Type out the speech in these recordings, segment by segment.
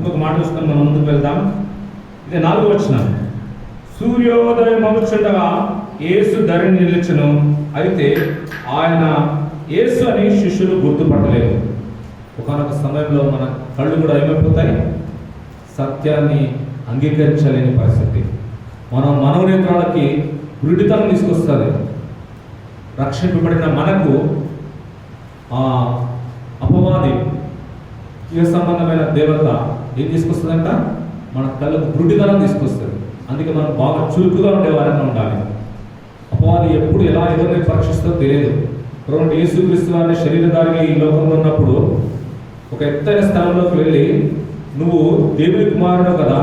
ఇంకొక మాట చూసుకొని మనం ముందుకు వెళ్దాం. ఇది 4వ వచనం. సూర్యోదయం అగుచుండగా యేసు ధరిని నిలిచెను. అయితే ఆయన యేసు అని శిష్యులు గుర్తుపట్టలేదు. ఒకనొక సమయంలో మన కళ్ళు కూడా ఏమైపోతాయి, సత్యాన్ని అంగీకరించలేని పరిస్థితి. మనం మనోనేత్రాలకి గురుడితనం తీసుకొస్తుంది. రక్షింపబడిన మనకు అపవాది ఇహ సంబంధమైన దేవత ఏం తీసుకొస్తుందంట, మన కళ్ళకు గురుడితనం తీసుకొస్తుంది. అందుకే మనం బాగా చురుకుగా ఉండేవారంగా ఉండాలి. అపవాది ఎప్పుడు ఎలా ఎవరిని పరీక్షిస్తుందో తెలియదు. కాబట్టి యేసుక్రీస్తు వారిని శరీరధారిగా ఈ లోకంలో ఉన్నప్పుడు ఒక ఎత్తైన స్థలంలోకి వెళ్ళి, నువ్వు దేవుని కుమారుడు కదా,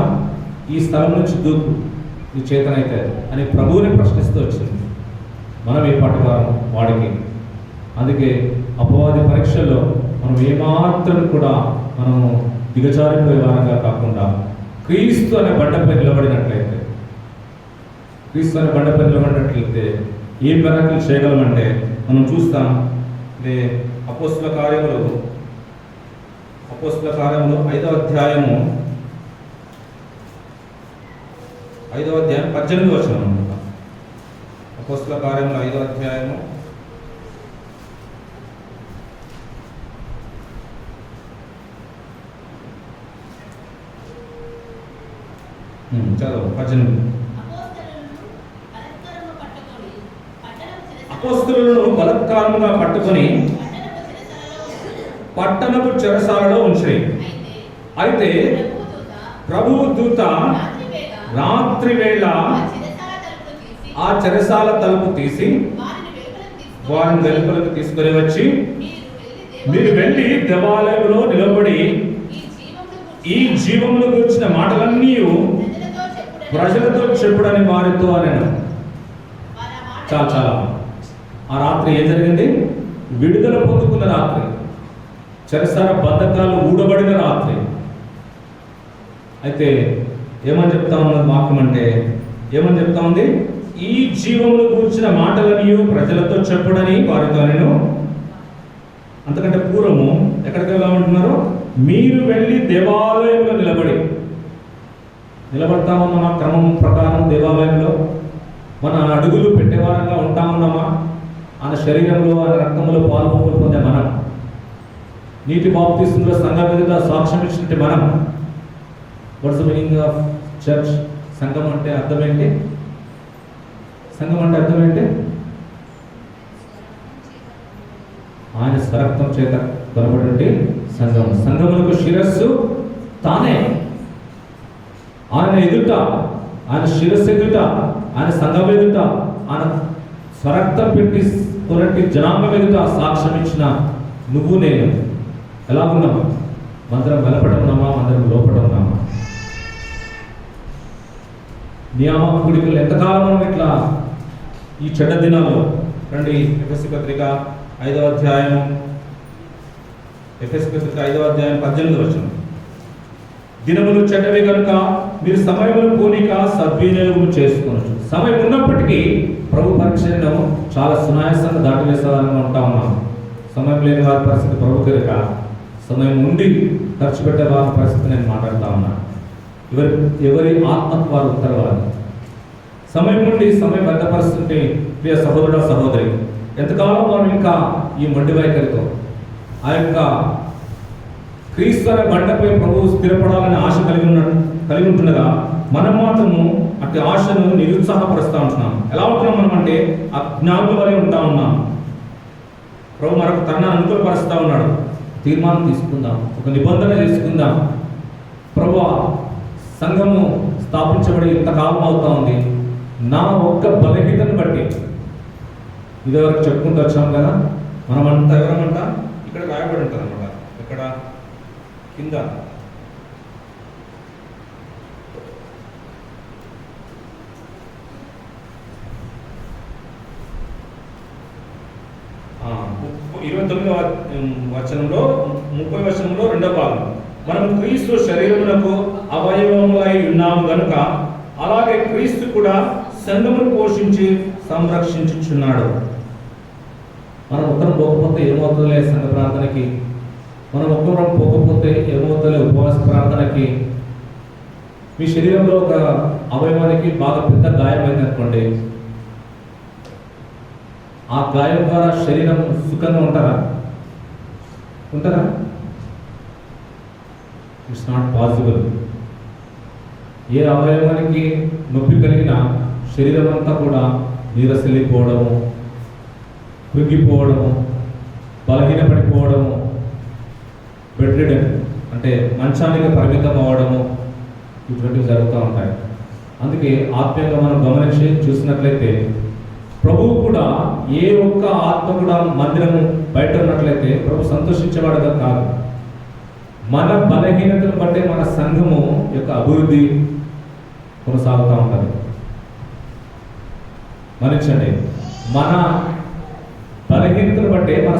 ఈ స్థలం నుంచి దూకు, నీ చేతనైతే అని ప్రభువుని ప్రశ్నిస్తూ వచ్చింది. మనం ఏ పాట వాడికి. అందుకే అపవాది పరీక్షల్లో మనం ఏమాత్రం కూడా మనము దిగజారిపోయే వారంగా కాకుండా క్రీస్తు అనే బండపై నిలబడినట్లయితే ఏం మెరాకిల్ చేయగలమంటే మనం చూస్తాం. అపోస్తల కార్యములు 5వ అధ్యాయము 18వ వచనం. అపోస్తల కార్యములు 5వ అధ్యాయము చదువు 18. అపోస్తలులను బలత్కారముగా పట్టుకొని పట్టణపు చెరసాలలో ఉంచిరి. అయితే ప్రభువు దూత రాత్రి వేళ ఆ చెరసాల తలుపు తీసి వారిని వెలుపలకు తీసుకొని వచ్చి, మీరు వెళ్ళి దేవాలయంలో నిలబడి ఈ జీవమును గురించిన మాటలన్నీ ప్రజలతో చెప్పుడని వారితో అనెను. చాలా ఆ రాత్రి ఏం జరిగింది? విడుదల పొందుకున్న రాత్రి, చెరసాల బంధకాలు ఊడబడిన రాత్రి. అయితే ఏమని చెప్తా ఉన్నది వాక్యం అంటే, ఏమని చెప్తా ఉంది? ఈ జీవమును కూర్చిన మాటలని ప్రజలతో చెప్పుడని వారితో నేను. అంతకంటే పూర్వము ఎక్కడికి వెళ్ళామంటున్నారు? మీరు వెళ్ళి దేవాలయంలో నిలబడతా ఉన్నామా? క్రమం ప్రకారం దేవాలయంలో మన అడుగులు పెట్టేవారంగా ఉంటా ఉన్నామా? ఆయన శరీరంలో, ఆయన రక్తంలో పాల్గొని పొందే మనం, నీటి బాప్తిస్మలో సంఘం మీద సాక్ష్యం ఇచ్చినట్టు మనం. What's the meaning of church? సంఘం అంటే అర్థం ఏంటి? ఆయన స్వరక్తం చేత కొనబడి సంఘం. సంఘములకు శిరస్సు తానే. ఆయన ఎదుట, ఆయన శిరస్సు ఎదుట, ఆయన సంఘం ఎదుట, ఆయన స్వరక్తం పెట్టి కొనటి జనాంగం ఎదుట సాక్ష్యం ఇచ్చిన నువ్వు నేను ఎలా ఉన్నాము? మందరం వెలపడి ఉన్నామా? మందరం లోపడి ఉన్నామా? నియామక గుడికలు ఎంతకాలం మనం ఇట్లా ఈ చెడ్డ దినాల్లో రండి. ఎఫెసీ పత్రిక 5వ అధ్యాయం 18వ వచనం. దినములు చెడ్డవి కనుక మీరు సమయములు పోనీక సద్వినియోగం చేసుకోవచ్చు. సమయం ఉన్నప్పటికీ ప్రభు పరీక్షను చాలా సునాయాసంగా దాటివేసేవారంగా ఉంటా ఉన్నాం. సమయం లేని వారి పరిస్థితి ప్రభు కనుక, సమయం ఉండి ఖర్చు పెట్టే వారి పరిస్థితి నేను మాట్లాడుతూ ఉన్నాను. ఎవరి ఆత్మకు వారు ఉత్తరవాలి. సమయం నుండి సమయం బద్దపరుస్తుంటే ప్రియ సహోదరుడు సహోదరి, ఎంతకాలం మనం ఇంకా ఈ మొండి వైఖరితో ఆ యొక్క క్రీస్తు అనే బండపై ప్రభువు స్థిరపడాలని ఆశ కలిగి ఉంటుండగా మనం మాత్రము అట్టి ఆశను నిరుత్సాహపరుస్తూ ఉంటున్నాం. ఎలా ఉంటున్నాం మనం అంటే అజ్ఞానుల వలె ఉంటా ఉన్నాం. ప్రభు మరొక తరుణాన్ని అనుకూలపరుస్తూ ఉన్నాడు. తీర్మానం తీసుకుందాం, ఒక నిబంధన చేసుకుందాం. ప్రభు సంఘము స్థాపించబడి ఇంతకాలం అవుతా ఉంది. నా ఒక్క బలహీనతను బట్టి ఇదివరకు చెప్పుకుంటూ వచ్చాం కదా, మనమంతా ఎవరమంట ఇక్కడ రాయబడి ఉంటుంది అనమాట. ఇక్కడ కింద వచనంలో 30వ వచనంలో 2వ భాగం, మనం క్రీస్తు శరీరమునకు అవయవములై ఉన్నాము గనుక అలాగే క్రీస్తు కూడా సంఘమును పోషించి సంరక్షించుచున్నాడు. మనం ఉత్తరం పోకపోతే ఏమవుతుందిలే సంఘ ప్రార్థనకి మనం ఒక్కరం పోకపోతే ఏమవుతుంది? ఉపవాస ప్రార్థనకి మీ శరీరంలో ఒక అవయవానికి బాగా పెద్ద గాయమైంది అనుకోండి, ఆ గాయం ద్వారా శరీరం సుఖంగా ఉంటారా? It's not possible. ఏ అవయవానికి నొప్పి కలిగినా శరీరం అంతా కూడా నీరసిల్లిపోవడము, కృంగిపోవడము, బలహీనపడిపోవడము, బెడ్ రిడన్ అంటే మంచానికి పరిమితం అవ్వడము, ఇటువంటివి జరుగుతూ ఉంటాయి. అందుకే ఆత్మీయంగా మనం గమనించి చూసినట్లయితే ప్రభువు కూడా ఏ ఒక్క ఆత్మ కూడా మందిరము బయట ఉన్నట్లయితే ప్రభు సంతోషించేవాడుగా కాదు. మన బలహీనతను బట్టే మన సంఘము యొక్క అభివృద్ధి కొనసాగుతూ ఉంటుంది. మన్నించండి, మన బలహీనతను బట్టే మన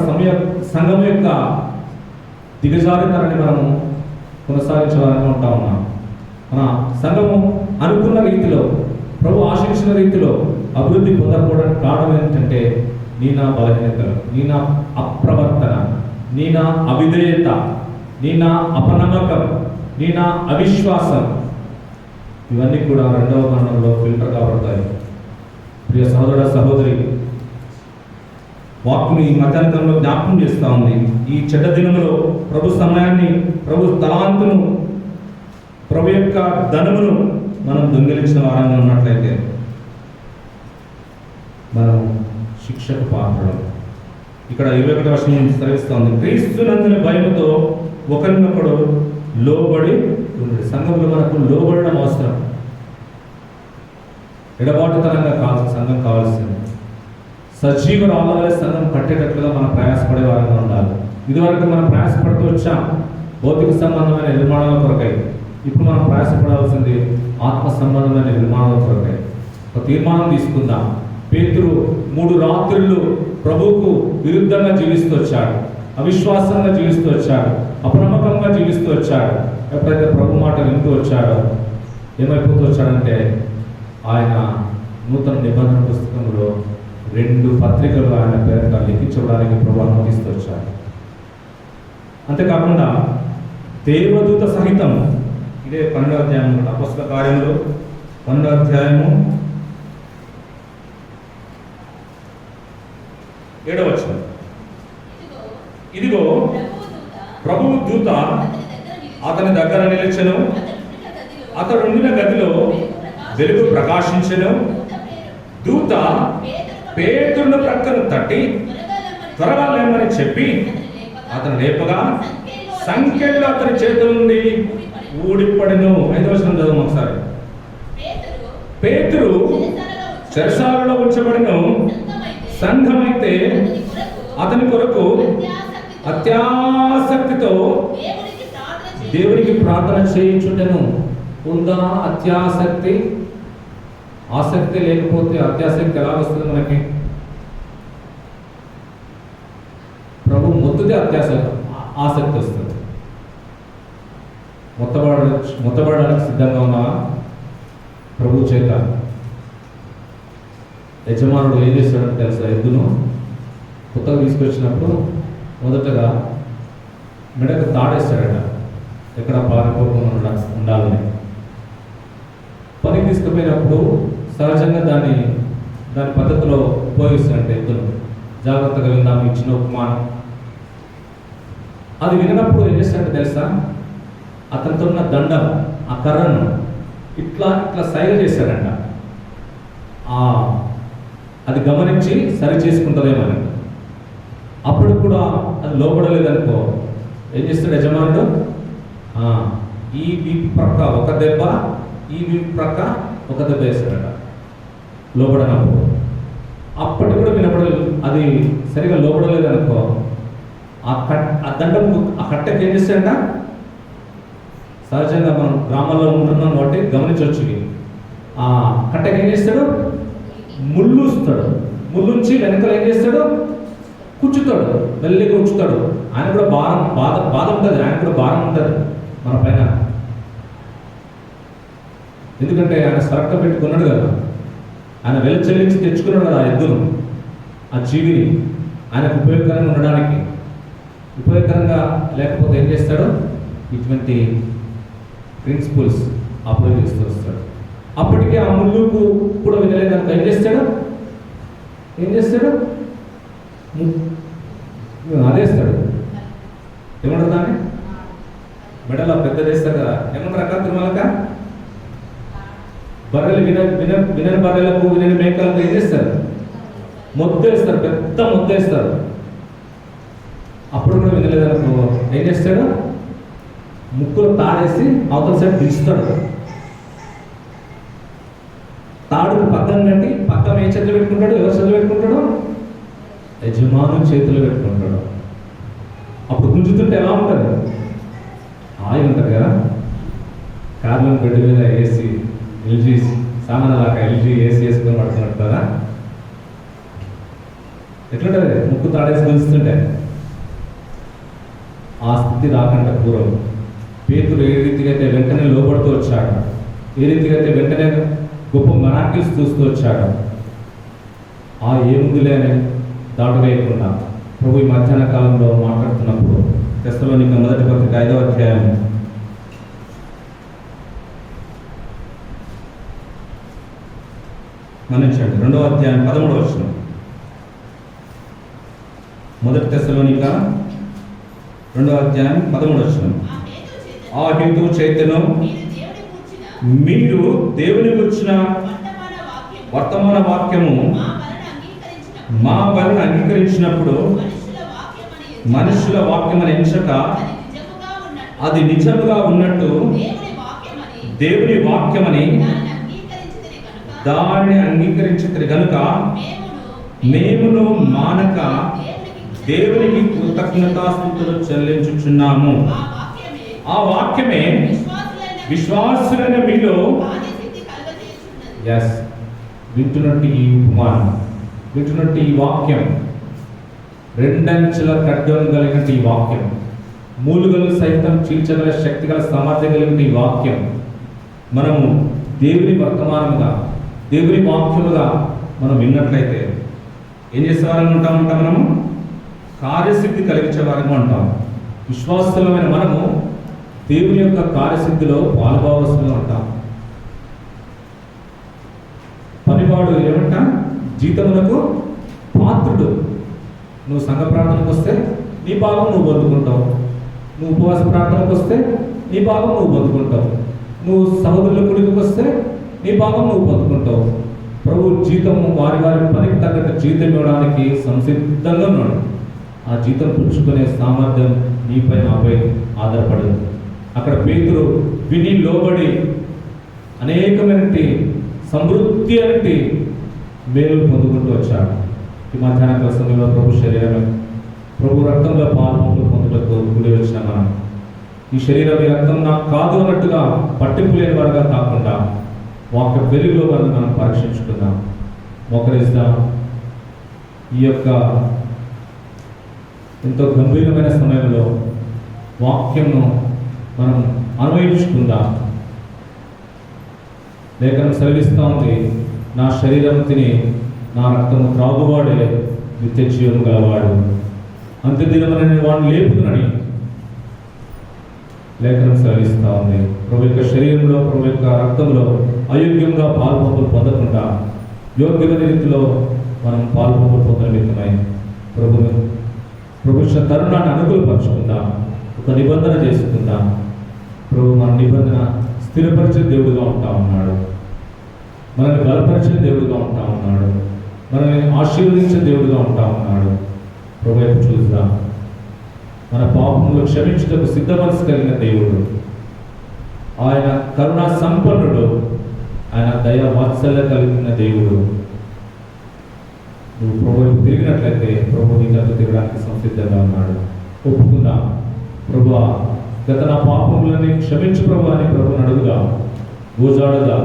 సంఘం యొక్క దిగజారుతనాన్ని మనము కొనసాగించాలని ఉంటా ఉన్నాం. మన సంఘము అనుకున్న రీతిలో, ప్రభు ఆశించిన రీతిలో అభివృద్ధి పొందకపోవడానికి కారణం ఏంటంటే నీ నా బలహీనతలు, నీ నా అప్రవర్తన, నీ నా అవిధేయత, నీ నా అపనమ్మకం, నీ నా అవిశ్వాసం, ఇవన్నీ కూడా రెండవ మరణంలో ఫిల్టర్ కాబడతాయి. ప్రియ సహోదర సహోదరి, వాక్కుని ఈ మధ్యాహ్నంలో జ్ఞాపకం చేస్తూ ఉంది. ఈ చెడ్డ దినములో ప్రభు సమయాన్ని, ప్రభు తలాంతును, ప్రభు యొక్క ధనమును మనం దొంగిలించిన వారంగా ఉన్నట్లయితే మనం శిక్షకు పాత్రలు. ఇక్కడ 21వ వచనం సెలవిస్తోంది, క్రీస్తునందుని భయముతో ఒకరినొకడు లోబడి ఉండండి. సంఘంలో మనకు లోబడడం అవసరం. ఎడబాటుతనంగా కావాల్సిన సంఘం కావాల్సింది. సజీవ రాళ్ళ సంఘం కట్టేటట్లుగా మనం ప్రయాసపడే వారంగా ఉండాలి. ఇదివరకు మనం ప్రయాసపడుతూ వచ్చాం భౌతిక సంబంధమైన నిర్మాణాల కొరకై. ఇప్పుడు మనం ప్రయాసపడాల్సింది ఆత్మ సంబంధమైన నిర్మాణాల కొరకై. ఒక తీర్మానం తీసుకుందాం. పేతురు 3 రాత్రులు ప్రభువుకు విరుద్ధంగా జీవిస్తూ వచ్చాడు, అవిశ్వాసంగా జీవిస్తూ వచ్చాడు, అప్రమకంగా జీవిస్తూ వచ్చాడు. ఎప్పుడైతే ప్రభు మాట వింటూ వచ్చాడో ఏమైపోతూ వచ్చాడంటే ఆయన నూతన నిబంధన పుస్తకంలో 2 పత్రికలు ఆయన పేరుగా లిఖించడానికి ప్రభు అనుమతిస్తూ వచ్చాడు. అంతేకాకుండా దేవదూత సహితం, ఇదే 12వ అధ్యాయం అపొస్తలుల కార్యములు 12వ అధ్యాయము 7వ వచనం, ఇదిగో ప్రభువు దూత అతని దగ్గర నిలిచెను, అతడు ఉండిన గదిలో వెలుగు ప్రకాశించెను. దూత పేతురును ప్రక్కను తట్టి త్వరగా లేమని చెప్పి అతను లేపగా సంకెళ్ళు అతని చేతుల నుండి ఊడిపడెను. 5వ వచనం చదువు ఒకసారి. పేతురు చెరసాలలో ఉంచబడెను. సంఘమైతే అతని కొరకు అత్యాసక్తితో దేవునికి ప్రార్థన చేయించుండెను. ఉందా అత్యాసక్తి? ఆసక్తి లేకపోతే అత్యాసక్తి ఎలా వస్తుంది మనకి? ప్రభు మొత్తుతే ఆసక్తి వస్తుంది. మొత్తబడడానికి సిద్ధంగా ఉన్నావా? ప్రభు చేత యజమానుడు ఏం చేస్తాడంటే తెలుసా? ఎద్దును కొత్తగా తీసుకొచ్చినప్పుడు మొదటగా మెడకు తాడేస్తాడట, ఎక్కడ పారిపోకుండా ఉండాలని. పనికి తీసుకుపోయినప్పుడు సహజంగా దాని పద్ధతిలో ఉపయోగిస్తాడంటే ఎద్దును. జాగ్రత్తగా విందాము ఇచ్చిన ఉపమానం. అది వినప్పుడు ఏం చేస్తాడంటే తెలుసా? అతనితో ఉన్న దండం, ఆ కర్రను ఇట్లా సైగ చేశాడంట. అది గమనించి సరి చేసుకుంటుందేమని. అప్పుడు కూడా అది లోబడలేదనుకో ఏం చేస్తాడు యజమానుడు? ఈ వీపు ప్రక్క ఒక దెబ్బ, ఈ వీపు ప్రక్క ఒక దెబ్బ వేస్తాడట లోబడనప్పుడు. అప్పటి కూడా వినపడలేదు. అది సరిగా లోబడలేదనుకో ఆ దండం ఆ కట్టెకి ఏం చేస్తాడంట? సహజంగా మనం గ్రామాల్లో ఉంటున్నాం కాబట్టి గమనించవచ్చు. ఆ కట్టెకి ఏం చేస్తాడు? ముళ్ళుస్తాడు. ముళ్ళుంచి వెనకాల ఏం చేస్తాడు? కూర్చుతాడు, మెల్లిగా ఉంచుతాడు. ఆయన కూడా బాధ ఉంటుంది, ఆయన కూడా భారం ఉంటుంది మన పైన. ఎందుకంటే ఆయన సరక్క పెట్టుకున్నాడు కదా, ఆయన వెలచెల్లించి తెచ్చుకున్నాడు కదా ఆ ఎద్దును, ఆ జీవిని ఆయనకు ఉపయోగకరంగా ఉండడానికి. ఉపయోగకరంగా లేకపోతే ఏం చేస్తాడు? ఇటువంటి ప్రిన్సిపల్స్ అప్లై చేస్తూ వస్తాడు. అప్పటికే ఆ ముళ్ళుకు కూడా వినలేదు కనుక ఏం చేస్తాడు? అదేస్తాడు. ఏమంటారు దాన్ని? మెడలో పెద్దది వేస్తారు కదా, ఏమంటారు అక్క తిరుమలక? బర్రెలు వినని బర్రెలకు వినని మేకలకు ఏం చేస్తారు? మొద్దేస్తారు, పెద్ద మొద్దేస్తారు. అప్పుడు కూడా వినలేదనుకో ఏం చేస్తాడు? ముక్కులో తాడేసి అవతల సైడ్ దించుతాడు. తాడుకు పక్కన కట్టి పక్కన ఏ చేతులు పెట్టుకుంటాడు? ఎవరి చేతులు పెట్టుకుంటాడు? యజమాను చేతులు పెట్టుకుంటాడు. అప్పుడు గుంజుతుంటే ఎలా ఉంటుంది? హాయిగా ఉంటుంది కదా. కార్లో బెడ్ మీద ఏసీ, ఎల్జీ సామాన్ లాగా ఎల్జీ ఏసీ వేసుకొని పడుతున్నట్టు కదా. ఎట్లుంటుంది ముక్కు తాడేసి గుంజుతుంటే? ఆ స్థితి రాకుండా పూర్వం పేతురు ఏ రీతిగా అయితే వెంటనే లోపడుతూ వచ్చాడు, ఏ రీతిగా అయితే వెంటనే గొప్ప మరాకిల్స్ చూస్తూ వచ్చాడు, ఆ ఏముందులే అని దాటు వేయకుండా ప్రభు ఈ మధ్యాహ్న కాలంలో మాట్లాడుతున్నప్పుడు తెస్సలోనిక మొదటి పత్రిక 5వ అధ్యాయం మన్నించండి 2వ అధ్యాయం 13వ వచనం. మొదటి తెస్సలోనిక 2వ అధ్యాయం 13వ వచనం. ఆ హేతు చైతన్యం మీరు దేవుని గురించిన వర్తమాన వాక్యము మా వలన అంగీకరించినప్పుడు మనుషుల వాక్యమని ఎంచక అది నిజముగా ఉన్నట్టు దేవుని వాక్యమని దానిని అంగీకరించితిరి గనుక మేమును మానక దేవునికి కృతజ్ఞతాస్తుతులు చెల్లించుచున్నాము. ఆ వాక్యమే విశ్వాసులైన మీలో వింటున్నట్టు ఈ ఉపమానం, వింటున్నట్టు ఈ వాక్యం, రెండంచెల ఖడ్గం కలిగినట్టు ఈ వాక్యం, మూలుగలు సైతం చీల్చగల శక్తి గల సామర్థ్యం కలిగిన ఈ వాక్యం మనము దేవుని వర్తమానముగా, దేవుని వాక్యముగా మనం విన్నట్లయితే ఏం చేసేవారని ఉంటామంట? మనము కార్యసిద్ధి కలిగించే వారము అంటాం. విశ్వాసమైన మనము దేవుని యొక్క కార్యసిద్ధిలో పాల్గొవలసిగా ఉంటాం. పనివాడు ఏమంటా? జీతమునకు పాత్రుడు. నువ్వు సంఘ ప్రార్థనకు వస్తే నీ భాగం నువ్వు పొందుకుంటావు, నువ్వు ఉపవాస ప్రార్థనకు వస్తే నీ భాగం నువ్వు పొందుకుంటావు, నువ్వు సహోదరుల కుడికి వస్తే నీ భాగం నువ్వు పొందుకుంటావు. ప్రభు జీతము వారి వారి పనికి తగ్గట్టు జీతం ఇవ్వడానికి సంసిద్ధంగా ఉన్నాడు. ఆ జీతం పుచ్చుకునే సామర్థ్యం నీపై నాపై ఆధారపడదు. అక్కడ పేతురు విని లోబడి అనేకమైనటువంటి సమృద్ధి అనేటి మేలు పొందుకుంటూ వచ్చాడు. ఈ మధ్యాహ్న సమయంలో ప్రభు శరీరమే, ప్రభు రక్తంలో పాల్పొందులు పొందుటకు కూడి వచ్చిన మనం ఈ శరీరం ఈ రక్తం నాకు కాదు అన్నట్టుగా పట్టింపు లేని వారుగా కాకుండా వాక్య వెలుగులో మనం పరీక్షించుకుందాం, మోకరిద్దాం. ఈ యొక్క ఎంతో గంభీరమైన సమయంలో వాక్యంను మనం అన్వయించుకుందాం. లేఖనం సెలవిస్తూ ఉంది, నా శరీరం తిని నా రక్తము త్రాగువాడే నిత్య జీవం గలవాడు, అంత్యదినమని వాడిని లేపుతునని లేఖనం సెలవిస్తూ ఉంది. ప్రభు యొక్క శరీరంలో, ప్రభు యొక్క రక్తంలో అయోగ్యంగా పాల్పొంపులు పొందకుండా యోగ్యమైన రీతిలో మనం పాల్పొంపులు పొందడం నిమిత్తమై ప్రభు తరుణాన్ని అనుకూలపరుచుకుందాం, ఒక నిబంధన చేసుకుందాం. ప్రభు మన నిబంధన స్థిరపరిచే దేవుడుగా ఉంటా ఉన్నాడు, మనల్ని బలపరిచే దేవుడుగా ఉంటా ఉన్నాడు, మనల్ని ఆశీర్వదించే దేవుడుగా ఉంటా ఉన్నాడు. ప్రభు వైపు చూద్దాం. మన పాపములు క్షమించుటకు సిద్ధ మనసు కలిగిన దేవుడు, ఆయన కరుణా సంపన్నుడు, ఆయన దయ వాత్సల్య కలిగిన దేవుడు. నువ్వు ప్రభు వైపు తిరిగినట్లయితే ప్రభు నీ దగ్గర తిరగడానికి సంసిద్ధంగా ఉన్నాడు. ఒప్పుకుందాం. ప్రభువా, గత నా పాపములని క్షమించు ప్రభు అని ప్రభుని అడుగుదా, గోజాడుదా.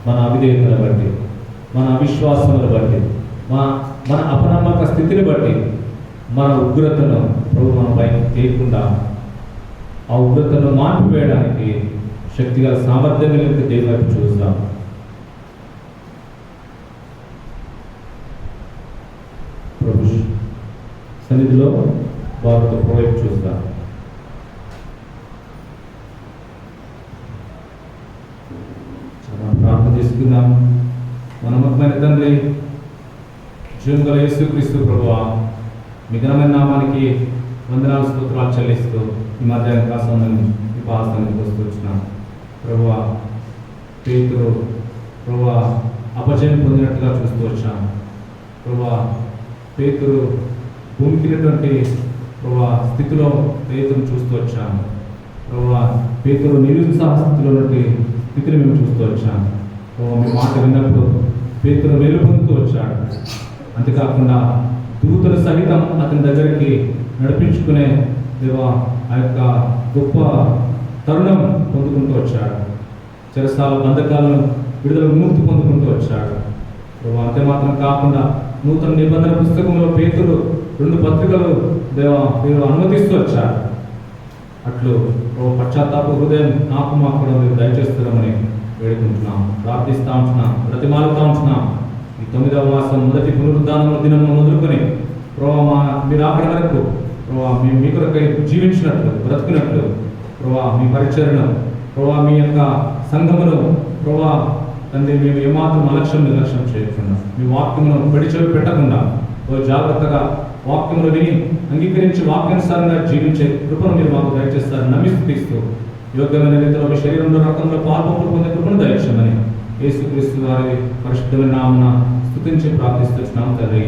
మన అవిధేయతను బట్టి, మన అవిశ్వాసమును బట్టి, మన అపనమ్మక స్థితిని బట్టి మన ఉగ్రతను ప్రభు మన పైన తేకుండా ఆ ఉగ్రతను మాన్పివేయడానికి శక్తిగా సామర్థ్యం కలిగిన దేవుని వైపు చూస్తాం. ప్రభు సన్నిధిలో వారితో ప్రొవైడ్ చూస్తారు. ప్రార్థన చేసుకుందాం. మన నమ్మకమైన తండ్రి, జీవగల యేసుక్రీస్తు ప్రభువా, మీ ఘనమైన నామానికి వందనాలు స్తోత్రాలు చెల్లిస్తూ ఈ మధ్యాహ్నం కాసం మీ పాదానికి వస్తూ వచ్చినాం. ప్రభువా, పేతురు ప్రభువా అపజయం పొందినట్టుగా చూస్తూ వచ్చాం. ప్రభువా, పేతురు భూమికినటువంటి ప్రభువా స్థితిలో పేతురును చూస్తూ వచ్చాము. ప్రభువా, పేతురు నిరుత్సాహ స్థితిలో ఉన్నటువంటి స్థితిని మేము చూస్తూ వచ్చాము. మీ మాట విన్నప్పుడు పేతురు వెలుపొందుతూ వచ్చాడు. అంతేకాకుండా దూతల సహితం అతని దగ్గరికి నడిపించుకునే దేవా ఆ యొక్క గొప్ప తరుణం పొందుకుంటూ వచ్చాడు. చెరసాల బంధకాలను విడుదల విముక్తి పొందుకుంటూ వచ్చాడు. అంతే మాత్రం కాకుండా నూతన నిబంధన పుస్తకంలో పేతురు 2 పత్రికలు దేవా మీరు అనుమతిస్తూ వచ్చారు. అట్లు పశ్చాత్తాప హృదయం నాకు మాకు కూడా మీరు దయచేస్తున్నామని వేడుకుంటున్నాం, ప్రార్థిస్తూ ఉంటున్నాం, బ్రతిమాలుతూ ఉంటున్నాం. ఈ 9వ మాసం మొదటి పునరుద్ధానం దినం మొదలుకొని ప్రభావ మీరు ఆపడ వరకు ప్రభావ మేము మీ కొరకై జీవించినట్లు బ్రతుకున్నట్లు ప్రభావ మీ పరిచరణ ప్రభావ మీ యొక్క సంఘమును ప్రభావ తండ్రి మేము ఏమాత్రం అలక్ష్యం నిర్లక్ష్యం చేయకుండా మీ వాక్యమును పెడిచెవి పెట్టకుండా జాగ్రత్తగా వాక్యమును విని అంగీకరించి వాక్యానుసారంగా జీవించే కృపను మీరు మాకు దయచేస్తారని నమ్మిస్తూ యోగ్యమైన రీతిలో మీ శరీరంలో రకంలో పాల్పొంపులు పొందే కృపను దయచేయమని యేసుక్రీస్తు వారి పరిశుద్ధమైన నామమున స్తుతించి ప్రార్థిస్తున్నాం తండ్రి.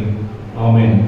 ఆమేన్.